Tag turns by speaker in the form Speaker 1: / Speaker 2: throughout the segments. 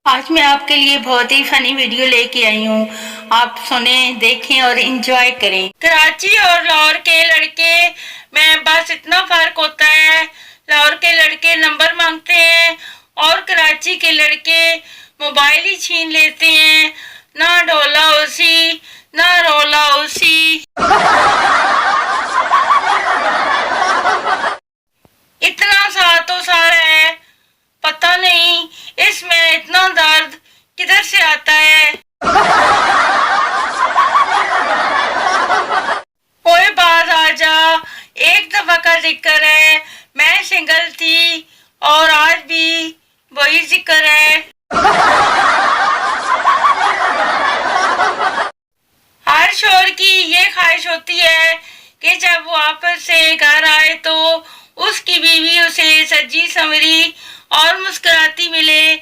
Speaker 1: आज मैं आपके लिए बहुत ही फनी वीडियो लेके आई हूँ। आप सुने, देखें और एंजॉय करें। कराची और लाहौर के लड़के में बस इतना फर्क होता है, लाहौर के लड़के नंबर मांगते हैं और कराची के लड़के मोबाइल ही छीन लेते हैं। ना डोला उसी ना रोला उसी। इतना सा तो सारा है, पता नहीं इसमें इतना दर्द किधर से आता है। ओए बाज आजा, एक दफा का जिक्र है, मैं सिंगल थी और आज भी वही जिक्र है। हर शोर की ये ख्वाहिश होती है कि जब वो वापस से घर आए तो उसकी बीवी उसे सजी संवरी और मुस्कुराती मिले।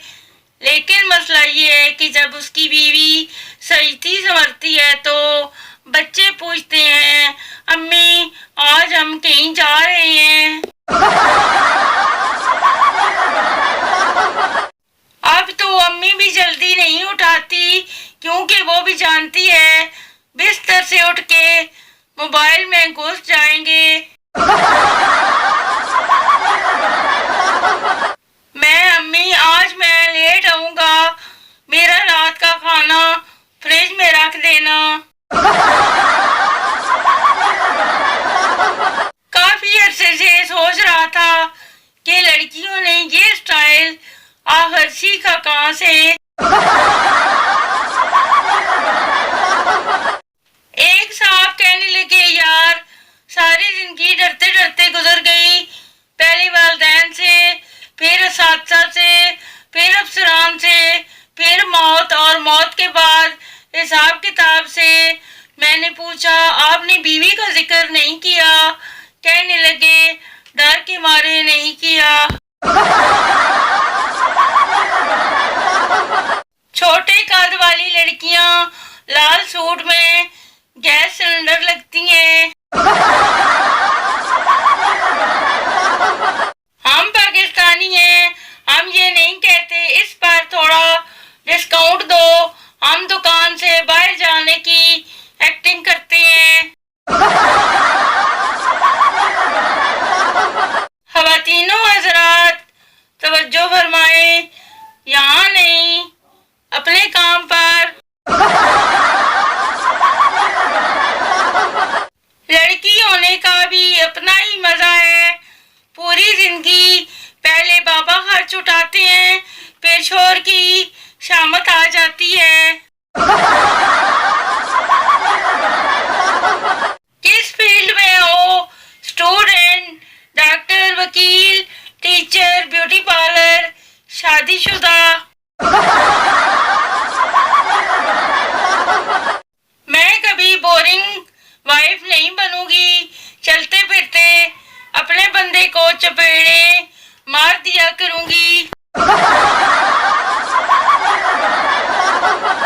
Speaker 1: लेकिन मसला ये है कि जब उसकी बीवी सजती संवरती है तो बच्चे पूछते हैं, अम्मी आज हम कहीं जा रहे हैं। अब तो अम्मी भी जल्दी नहीं उठाती क्योंकि वो भी जानती है बिस्तर से उठ के मोबाइल में घुस जाएंगे। अम्मी आज मैं लेट आऊंगा, मेरा रात का खाना फ्रिज में रख देना। काफी अरसे से सोच रहा था कि लड़कियों ने ये स्टाइल आखिर सीखा कहाँ से। एक साहब कहने लगे, यार सारी जिंदगी डरते डरते गुजर गई, पहले वालिदैन से, फिर असातिज़ा से, फिर अफसरान से, फिर मौत और मौत के बाद हिसाब किताब से। मैंने पूछा, आपने बीवी का जिक्र नहीं किया? कहने लगे, डर के मारे नहीं किया। छोटे कद वाली लड़कियां लाल सूट में गैस सिलेंडर लगती हैं। हम पाकिस्तानी हैं, हम ये नहीं कहते इस पर थोड़ा डिस्काउंट दो, हम दुकान से बाहर जाने की एक्टिंग करते हैं। ख़वातीनो हज़रात तवज्जो फरमाएं, यहाँ नहीं अपने काम पर। लड़की होने का भी अपना ही मजा है। पूरी जिंदगी पहले बाबा खर्च उठाते हैं, फिर शोहर की शामत आ जाती है। किस फील्ड में हो, स्टूडेंट, डॉक्टर, वकील, टीचर, ब्यूटी पार्लर, शादीशुदा,